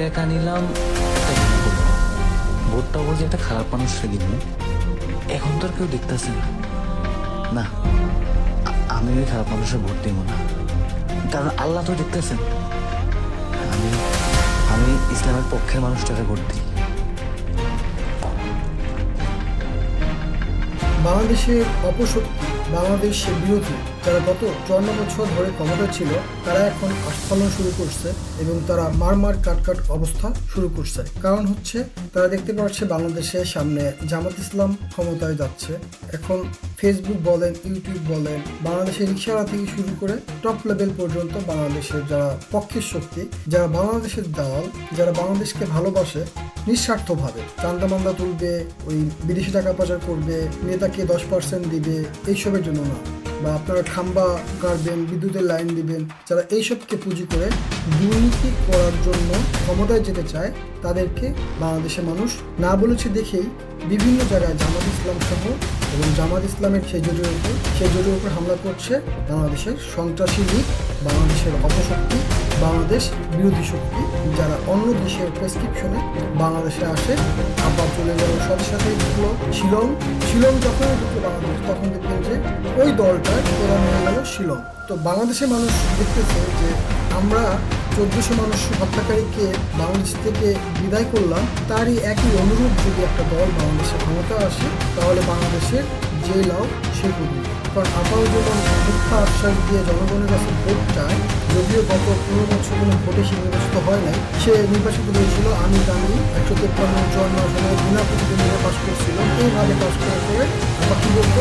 টাকা নিলাম, ভোটটা বলছে একটা খারাপ মানুষকে দিব, এখন তো আর কেউ দেখতেছে না। না, আমি ওই খারাপ মানুষের ভোট দিব না, কারণ আল্লাহ তো দেখতেছেন। আমি আমি ইসলামের পক্ষের মানুষটাকে ভোট দিই। বাংলাদেশের অপশক্তি, বাংলাদেশের বিরোধী যারা গত 54 বছর ধরে ক্ষমতা ছিল, তারা এখন আস্ফালন শুরু করছে এবং তারা মার কাট অবস্থা শুরু করছে। কারণ হচ্ছে তারা দেখতে পাচ্ছে বাংলাদেশের সামনে জামাত ইসলাম ক্ষমতায় যাচ্ছে। এখন ফেসবুক বলেন, ইউটিউব বলেন, বাংলাদেশের রিক্সাওয়ালা থেকে শুরু করে টপ লেভেল পর্যন্ত বাংলাদেশের যারা পক্ষের শক্তি, যারা বাংলাদেশের দালাল, যারা বাংলাদেশকে ভালোবাসে নিঃস্বার্থভাবে চান্দা মান্দা তুলবে, ওই বিদেশি টাকা পাচার করবে, নেতাকে 10% দিবে, এইসবের জন্য না, বা আপনারা খাম্বা গাড়বেন, বিদ্যুতের লাইন দিবেন, যারা এইসবকে পুঁজি করে দুর্নীতি করার জন্য ক্ষমতায় যেতে চায়, তাদেরকে বাংলাদেশের মানুষ না বলেছে দেখেই বিভিন্ন জায়গায় জামাত ইসলাম সহ এবং জামাত ইসলামের সেই জোটের উপর হামলা করছে বাংলাদেশের সন্ত্রাসী লীগ, বাংলাদেশের অপশক্তি, বাংলাদেশ বিরোধী শক্তি, যারা অন্য দেশের প্রেসক্রিপশনে বাংলাদেশে আসে। আবার চলে যাওয়ার সাথে সাথেই ঢুকলো শিলং যখনই ঢুকলো বাংলাদেশ, তখন দেখবেন যে ওই দলটার প্রধান হয়ে গেল শিলং। তো বাংলাদেশের মানুষ দেখতেছে যে আমরা 1400 মানুষ হত্যাকারীকে বাংলাদেশ থেকে বিদায় করলাম, তারই একই অনুরূপ যদি একটা দল বাংলাদেশে ক্ষমতা আসে, তাহলে বাংলাদেশের যে লাভ সে করবে। কারণ আপাও যখন মিথ্যা আশ্বাস দিয়ে জনগণের কাছে ভোট চায়, যদিও গত 15 বছর কোনো ভোটে সে নির্বাচিত হয় নাই, সে নির্বাচিত হয়েছিল আমি জানি 153 আসনে বিনা প্রতিদ্বন্দ্বিতা পাশ করছিল। এইভাবে পাশ করে আবার কী বলতো,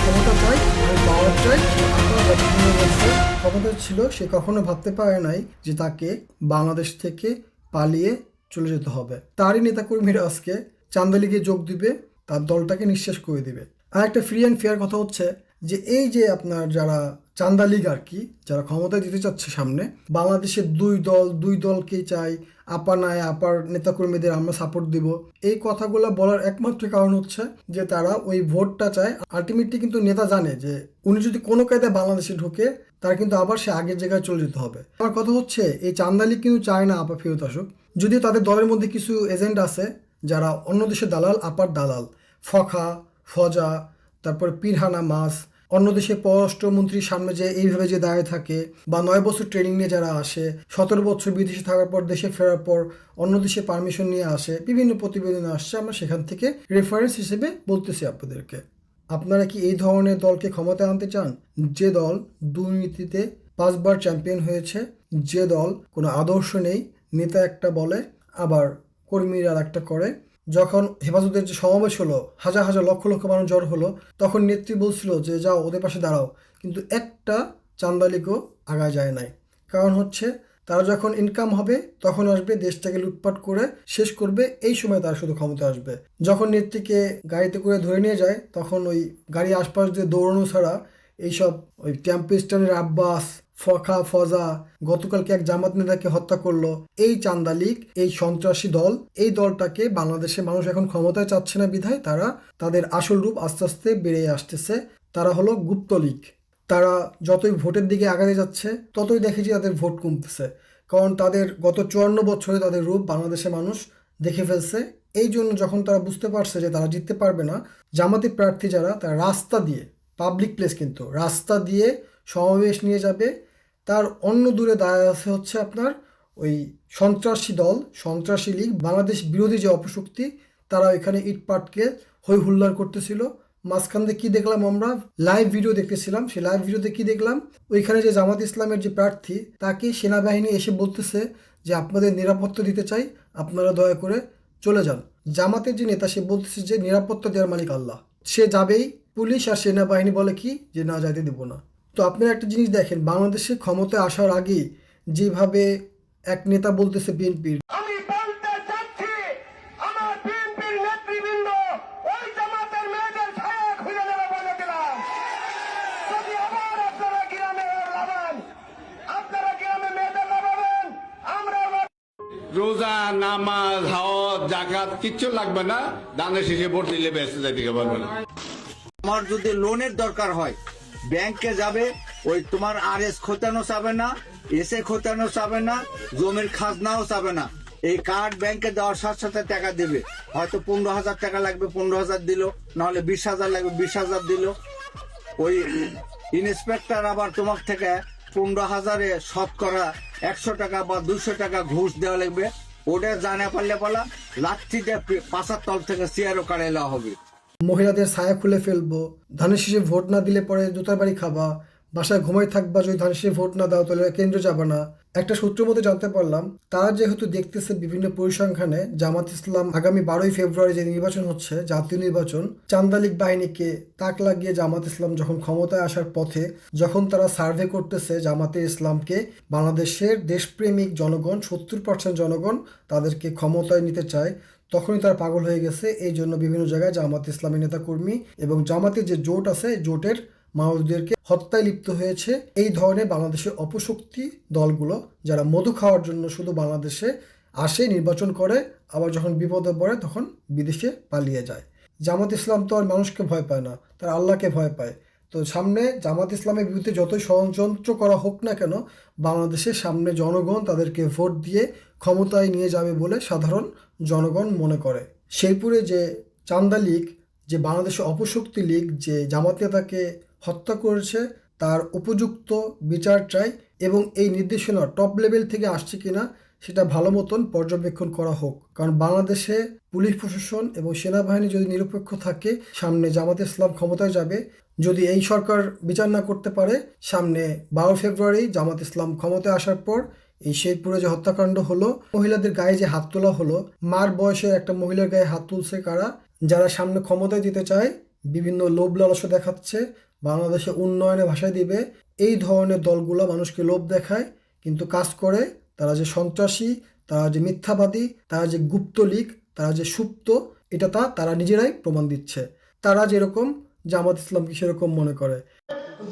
ক্ষমতা চাই আর পাওয়ার চাই। আপনার গত 15 বছর ক্ষমতা ছিল, সে কখনো ভাবতে পারে নাই যে তাকে বাংলাদেশ থেকে পালিয়ে চলে যেতে হবে। তারই নেতাকর্মীরা আজকে চাঁদা লীগে যোগ দিবে, তার দলটাকে নিঃশেষ করে দিবে। আর একটা ফ্রি অ্যান্ড ফেয়ার কথা হচ্ছে যে এই যে আপনার যারা চাঁদা লীগ আর কি, যারা ক্ষমতায় দিতে চাচ্ছে সামনে, বাংলাদেশের দুই দলকেই চাই, আপার নেতাকর্মীদের আমরা সাপোর্ট দিব, এই কথাগুলো বলার একমাত্র কারণ হচ্ছে যে তারা ওই ভোটটা চায়। আলটিমেটলি কিন্তু নেতা জানে যে উনি যদি কোনো কায়দায় বাংলাদেশে ঢোকে, তার কিন্তু আবার সে আগের জায়গায় চলে যেতে হবে। আমার কথা হচ্ছে এই চাঁদা লীগ কিন্তু চায় না আপা ফেরত আসুক, যদিও তাদের দলের মধ্যে কিছু এজেন্ট আছে যারা অন্য দেশের দালাল, আপার দালাল, ফখা, ফজা, তারপরে পিরহানা মাস, অন্য দেশের পররাষ্ট্রমন্ত্রীর সামনে যে এইভাবে যে দাঁড়িয়ে থাকে, বা 9 বছর ট্রেনিং নিয়ে যারা আসে, 17 বছর বিদেশে থাকার পর দেশে ফেরার পর অন্য দেশে পারমিশন নিয়ে আসে, বিভিন্ন প্রতিবেদন আসছে, আমরা সেখান থেকে রেফারেন্স হিসেবে বলতেছি আপনাদেরকে। আপনারা কি এই ধরনের দলকে ক্ষমতায় আনতে চান, যে দল দুর্নীতিতে 5 বার চ্যাম্পিয়ন হয়েছে, যে দল কোনো আদর্শ নেই, নেতা একটা বলে আবার কর্মীরা একটা করে? যখন হেফাজতের যে সমাবেশ হলো, হাজার লক্ষ মানুষ জড় হলো, তখন নেত্রী বলছিল যে যাও ওদের পাশে দাঁড়াও, কিন্তু একটা চাঁদা লীগও আগায় যায় নাই। কারণ হচ্ছে তারা যখন ইনকাম হবে তখন আসবে, দেশটাকে লুটপাট করে শেষ করবে, এই সময় তারা শুধু ক্ষমতা আসবে। যখন নেত্রীকে গাড়িতে করে ধরে নিয়ে যায়, তখন ওই গাড়ি আশপাশ দিয়ে দৌড়ানো ছাড়া এইসব ওই টেম্পিস্টানের আব্বাস, ফখা, ফজা, গতকালকে এক জামাত নেতাকে হত্যা করলো, এই চাঁদা লীগ, এই সন্ত্রাসী দল, এই দলটাকে বাংলাদেশের মানুষ এখন ক্ষমতায় চাচ্ছে না বিধায় তারা তাদের আসল রূপ আস্তে আস্তে বেড়ে আসতেছে। তারা হলো গুপ্ত লীগ। তারা যতই ভোটের দিকে আগাতে যাচ্ছে ততই দেখে যে তাদের ভোট কমতেছে, কারণ তাদের গত 54 বছরে তাদের রূপ বাংলাদেশের মানুষ দেখে ফেলছে। এই জন্য যখন তারা বুঝতে পারছে যে তারা জিততে পারবে না, জামাতি প্রার্থী যারা, তারা রাস্তা দিয়ে, পাবলিক প্লেস কিন্তু রাস্তা দিয়ে সমাবেশ নিয়ে যাবে। তার অন্য দূরে দাঁড়ায় আছে হচ্ছে আপনার ওই সন্ত্রাসী দল, সন্ত্রাসী লীগ, বাংলাদেশ বিরোধী যে অপশক্তি, তারা এখানে ইটপাটকে হই হুল্লার করতেছিল। মাঝখান দিয়ে কী দেখলাম, আমরা লাইভ ভিডিও দেখতেছিলাম, সেই লাইভ ভিডিওতে কী দেখলাম, ওইখানে যে জামাত ইসলামের যে প্রার্থী, তাকে সেনাবাহিনী এসে বলতেছে যে আপনাদের নিরাপত্তা দিতে চাই, আপনারা দয়া করে চলে যান। জামাতের যে নেতা, সে বলতেছে যে নিরাপত্তা দেওয়ার মালিক আল্লাহ, সে যাবেই। পুলিশ আর সেনাবাহিনী বলে কি যে না, যাইতে দেব না। তো আপনারা একটা জিনিস দেখেন, বাংলাদেশে ক্ষমতায় আসার আগেই যেভাবে এক নেতা বলতেছে বিএনপির, আমি বলতে চাচ্ছি আমার বিএনপির নেতৃবৃন্দ ওই জামাতের মেয়েদের ছায়া খুঁজে নেবে বলে দিলাম। যদি আবার আপনারা গ্রামে লাগান, আপনারা গ্রামে মেয়েদের লাগাবেন, আমরা রোজা, নামাজ, হজ, জাকাত কিচ্ছু লাগবে না, দানের শেষে ভোট দিলে বেঁচে যাইতে পারবে না। আমার যদি লোনের দরকার হয়, ব্যাংকে যাবে, ওই তোমার RS খোঁচানো চাবে না, এসে খোঁচানো চাবে না, জমির খাজনাও চাবে না, এই কার্ড ব্যাংকে দেওয়ার সাথে সাথে টাকা দেবে। হয়তো 15,000 টাকা লাগবে, 15,000 দিল, নাহলে 20,000 লাগবে, 20,000 দিল। ওই ইন্সপেক্টর আবার তোমার থেকে 15,000-এ শতকরা 100 টাকা বা 200 টাকা ঘুষ দেওয়া লাগবে। ওটা জানা পারলে বলা লাঠিতে পাশার তল থেকে চেয়ারও কাড়ে নেওয়া হবে। মহিলাদের ছায়া খুলে ফেলবো, ধানের শীষে ভোট না দিলে পরে জুতার বাড়ি খাবা, বাসায় ঘুমাই থাকবা, যদি ধানের শীষে ভোট না দাও তাহলে কেন্দ্রে যাবা না। একটা সূত্রের মধ্যে জানতে পারলাম তারা যেহেতু দেখতেছে বিভিন্ন পরিসংখ্যানে জামাত ইসলাম আগামী 12ই ফেব্রুয়ারি যে নির্বাচন হচ্ছে, জাতীয় নির্বাচন, চান্দালিক বাহিনীকে তাক লাগিয়ে জামাত ইসলাম যখন ক্ষমতায় আসার পথে, যখন তারা সার্ভে করতেছে জামাতে ইসলামকে, বাংলাদেশের দেশপ্রেমিক জনগণ 70% জনগণ তাদেরকে ক্ষমতায় নিতে চায়, তখনই তারা পাগল হয়ে গেছে। এই জন্য বিভিন্ন জায়গায় জামাত ইসলামী নেতাকর্মী এবং জামাতের যে জোট আছে, জোটের মানুষদেরকে হত্যায় লিপ্ত হয়েছে। এই ধরনের বাংলাদেশের অপশক্তি দলগুলো যারা মধু খাওয়ার জন্য শুধু বাংলাদেশে আসে, নির্বাচন করে, আবার যখন বিপদে পড়ে তখন বিদেশে পালিয়ে যায়। জামাত ইসলাম তো আর মানুষকে ভয় পায় না, তারা আল্লাহকে ভয় পায়। তো সামনে জামাত ইসলামের বিরুদ্ধে যতই ষড়যন্ত্র করা হোক না কেন, বাংলাদেশের সামনে জনগণ তাদেরকে ভোট দিয়ে ক্ষমতায় নিয়ে যাবে বলে সাধারণ জনগণ মনে করে। শেরপুরে যে চান্দা লীগ, যে বাংলাদেশের অপশক্তি লীগ যে জামাত নেতাকে হত্যা করেছে, তার উপযুক্ত বিচার চাই এবং এই নির্দেশনা টপ লেভেল থেকে আসছে কিনা সেটা ভালো মতন পর্যবেক্ষণ করা হোক। কারণ বাংলাদেশে পুলিশ প্রশাসন এবং সেনাবাহিনী যদি নিরপেক্ষ থাকে, সামনে জামাত ইসলাম ক্ষমতায় যাবে। যদি এই সরকার বিচার না করতে পারে, সামনে 12 ফেব্রুয়ারি জামাত ইসলাম ক্ষমতায় আসার পর এই শেরপুরে যে হত্যাকাণ্ড হলো, মহিলাদের গায়ে যে হাত তোলা হলো, মার বয়সে একটা মহিলার গায়ে হাত তুলছে কারা? যারা সামনে ক্ষমতায় দিতে চায়, বিভিন্ন লোভ লালসা দেখাচ্ছে, বাংলাদেশে উন্নয়নে ভাষায় দিবে, এই ধরনের দলগুলো মানুষকে লোভ দেখায় কিন্তু কাজ করে। তারা যে সন্ত্রাসী, তারা যে মিথ্যাবাদী, তারা যে গুপ্ত লীগ, তারা যে সুপ্ত, এটা তারা নিজেরাই প্রমাণ দিচ্ছে। তারা যেরকম জামাত ইসলামকে সেরকম মনে করে।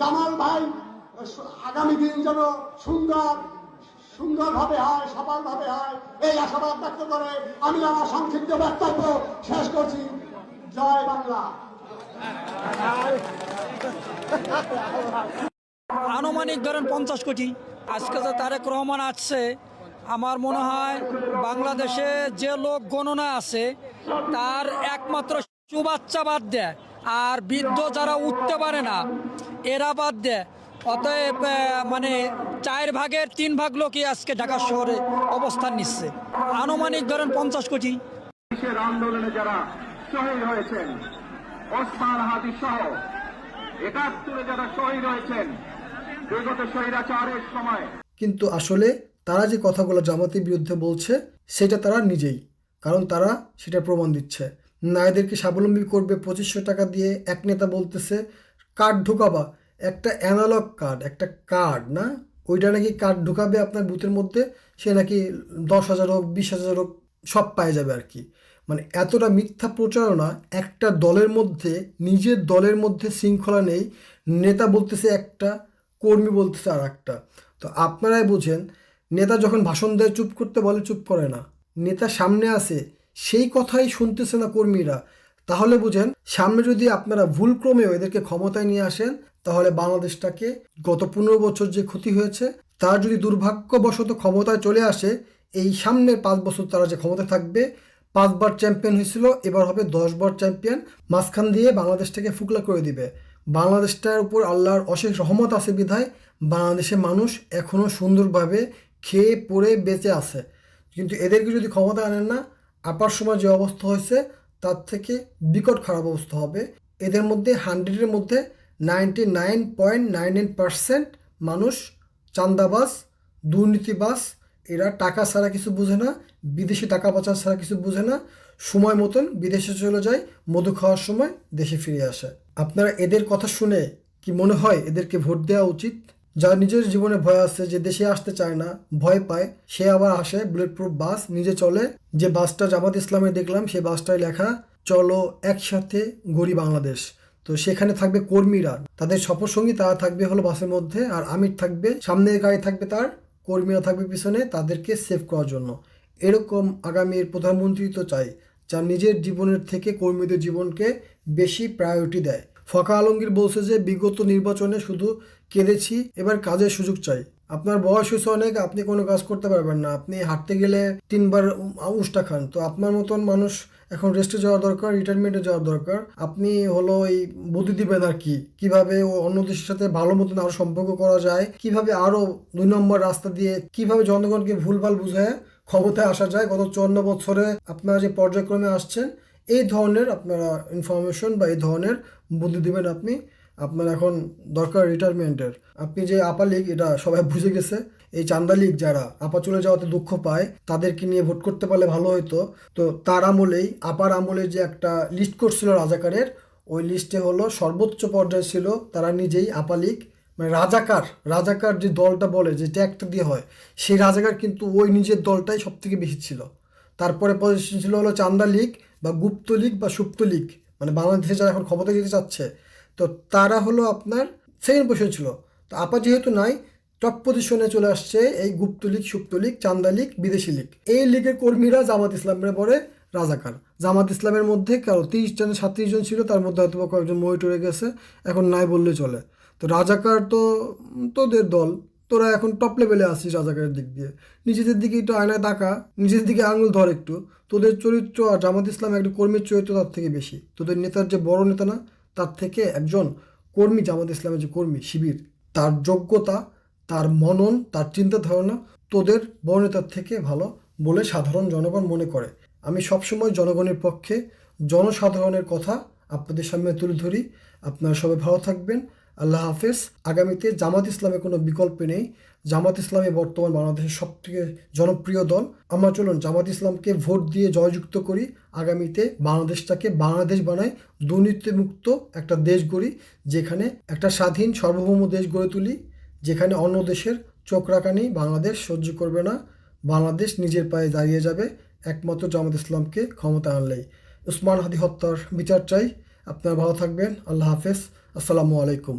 জামাল ভাই আগামী দিন যেন সুন্দরভাবে হয়, সফলভাবে হয়, এই আশাবাদ ব্যক্ত করে আমি আমার সংক্ষিপ্ত বক্তব্য শেষ করছি। জয় বাংলা। আনুমানিক ধরেন 50 কোটি। আজকে যে তারেক রহমান আসছে, আমার মনে হয় বাংলাদেশে যে লোক গণনা আছে তার একমাত্র শিশু বাচ্চা বাদ দেয় আর বৃদ্ধ যারা উঠতে পারে না এরা বাদ দেয়। অতএব মানে 4 ভাগের 3 ভাগ লোকই আজকে ঢাকা শহরে অবস্থান নিচ্ছে। আনুমানিক ধরেন 50 কোটি। দেশের আন্দোলনে যারা শহীদ হয়েছেন, ওসমান হাদি সহ 71 যারা শহীদ হয়েছেন বিগত স্বৈরাচারের সময়। কিন্তু আসলে তারা যে কথাগুলো জামাতের বিরুদ্ধে বলছে সেটা তারা নিজেই, কারণ তারা সেটা প্রমাণ দিচ্ছে। নারীদেরকে স্বাবলম্বী করবে 2500 টাকা দিয়ে এক নেতা বলতেছে কার্ড ঢুকাবা, একটা অ্যানালগ কার্ড, একটা কার্ড না, ওইটা নাকি কার্ড ঢুকাবে আপনার বুথের মধ্যে, সে নাকি 10,000 হোক 20,000 হোক সব পায়ে যাবে আর কি। মানে এতটা মিথ্যা প্রচারণা। একটা দলের মধ্যে, নিজের দলের মধ্যে শৃঙ্খলা নেই, নেতা বলতেছে একটা, কর্মী বলতেছে আর একটা। তো আপনারাই বুঝেন, নেতা যখন ভাষণ দেয় চুপ করতে বলে চুপ করে না, নেতা সামনে আসে সেই কথাই শুনতেছে না কর্মীরা, তাহলে বুঝেন সামনে যদি আপনারা ভুলক্রমেও এদেরকে ক্ষমতায় নিয়ে আসেন, তাহলে বাংলাদেশটাকে গত 15 বছর যে ক্ষতি হয়েছে তার যদি দুর্ভাগ্যবশত ক্ষমতায় চলে আসে, এই সামনের 5 বছর তারা যে ক্ষমতায় থাকবে, 5 বার চ্যাম্পিয়ন হয়েছিল, এবার হবে 10 বার চ্যাম্পিয়ন, মাঝখান দিয়ে বাংলাদেশটাকে ফুকলা করে দিবে। বাংলাদেশটার উপর আল্লাহর অশেষ রহমত আছে বিধায় বাংলাদেশের মানুষ এখনও সুন্দরভাবে খেয়ে পড়ে বেঁচে আছে। কিন্তু এদেরকে যদি ক্ষমতা আনেন না, আপার সময় যে অবস্থা হয়েছে তার থেকে বিকট খারাপ অবস্থা হবে। এদের মধ্যে 100-এর মধ্যে 99.99% মানুষ চাঁদাবাজ, দুর্নীতিবাজ, এরা টাকা ছাড়া কিছু বুঝে না, বিদেশে টাকা পাচার ছাড়া কিছু বুঝে না, সময় মতন বিদেশে চলে যায়, মধু খাওয়ার সময় দেশে ফিরে আসে। আপনারা এদের কথা শুনে কি মনে হয় এদেরকে ভোট দেওয়া উচিত? যার নিজের জীবনে ভয় আছে, যে দেশে আসতে চায় না, ভয় পায়, সে আবার আসে বুলেট প্রুফ বাস নিজে চলে। যে বাসটা জামাত ইসলামে দেখলাম, সেই বাসটায় লেখা চলো একসাথে গড়ি বাংলাদেশ। তো সেখানে থাকবে কর্মীরা, তাদের সফরসঙ্গী তারা থাকবে হলো বাসের মধ্যে, আর আমির থাকবে সামনের গাড়ি থাকবে, তার কর্মীরা থাকবে পিছনে তাদেরকে সেভ করার জন্য। এরকম আগামীর প্রধানমন্ত্রী তো চাই, যার নিজের জীবনের থেকে কর্মীদের জীবনকে বেশি প্রায়োরিটি দেয়। ফখা আলমগীর বলছে যে বিগত নির্বাচনে শুধু কেঁদেছি, এবার কাজের সুযোগ চাই। আপনার বয়স হয়েছে অনেক, আপনি কোনো কাজ করতে পারবেন না, আপনি হাঁটতে গেলে 3 বার উষ্টা খান। তো আপনার মতন মানুষ এখন রেস্টে যাওয়া দরকার, রিটায়ারমেন্টে যাওয়ার দরকার। আপনি হলো এই বুদ্ধি দিবেন আর কি, কিভাবে অন্য দেশের সাথে ভালো মতন আরো সম্পর্ক করা যায়, কিভাবে আরো 2 নম্বর রাস্তা দিয়ে কিভাবে জনগণকে ভুলভাল বুঝায় ক্ষমতায় আসা যায়। গত 54 বছরে আপনারা যে পর্যায়ক্রমে আসছেন, এই ধরনের আপনারা ইনফরমেশন বা এই ধরনের বুদ্ধি দিবেন আপনি। আপনার এখন দরকার রিটায়ারমেন্টের। আপনি যে আপা লীগ, এটা সবাই বুঝে গেছে। এই চান্দা লীগ যারা আপা চলে যাওয়াতে দুঃখ পায়, তাদেরকে নিয়ে ভোট করতে পারলে ভালো হতো। তো তার আমলেই, আপার আমলে যে একটা লিস্ট করছিল রাজাকারের, ওই লিস্টে হলো সর্বোচ্চ পর্যায়ে ছিল তারা নিজেই আপা লীগ। মানে রাজাকার যে দলটা বলে, যে ট্যাগটা দিয়ে হয়, সেই রাজাকার কিন্তু ওই নিজের দলটাই সব থেকে বেশি ছিল। তারপরে পজিশন ছিল হলো চান্দা লীগ বা গুপ্ত লীগ বা সুপ্ত লীগ, মানে বাংলাদেশে যারা এখন ক্ষমতা যেতে চাচ্ছে, তো তারা হলো আপনার সেকেন্ড পজিশন ছিল। তো আপা যেহেতু নাই, টপ পজিশনে চলে আসছে এই গুপ্ত লীগ, সুপ্ত লীগ, চান্দা লীগ, বিদেশি লীগ। এই লীগের কর্মীরা জামাত ইসলামের পরে রাজাকার। জামাত ইসলামের মধ্যে কারো 30 জন 37 জন ছিল, তার মধ্যে হয়তো কয়েকজন মরে টরে গেছে, এখন নাই বললে চলে। তো রাজাকার তো তোদের দল, তোরা এখন টপ লেভেলে আসিস রাজাকারের দিক দিয়ে। নিজেদের দিকে একটু আয়নায় তাকা, নিজের দিকে আঙুল ধর একটু। তোদের চরিত্র আর জামাত ইসলাম একটা কর্মীর চরিত্র তার থেকে বেশি। তোদের নেতার যে বড় নেতা না, তার থেকে একজন কর্মী, জামাত ইসলামের যে কর্মী শিবির, তার যোগ্যতা, তার মনন, তার চিন্তা ধারণা তোদের বড় নেতার থেকে ভালো বলে সাধারণ জনগণ মনে করে। আমি সবসময় জনগণের পক্ষে, জনসাধারণের কথা আপনাদের সামনে তুলে ধরি। আপনারা সবাই ভালো থাকবেন। আল্লাহ হাফেজ। আগামীতে জামাত ইসলামের কোনো বিকল্প নেই। জামাত ইসলামী বর্তমান বাংলাদেশের সবথেকে জনপ্রিয় দল। আমরা চলুন জামাত ইসলামকে ভোট দিয়ে জয়যুক্ত করি। আগামীতে বাংলাদেশটাকে বাংলাদেশ বানাই, দুর্নীতিমুক্ত একটা দেশ গড়ি, যেখানে একটা স্বাধীন সার্বভৌম দেশ গড়ে তুলি, যেখানে অন্য দেশের চোখ রাখানি বাংলাদেশ সহ্য করবে না। বাংলাদেশ নিজের পায়ে দাঁড়িয়ে যাবে একমাত্র জামাত ইসলামকে ক্ষমতা আনলেই। উসমান হাদি হত্যার বিচার চাই। আপনারা ভালো থাকবেন। আল্লাহ হাফেজ। আসসালামু আলাইকুম।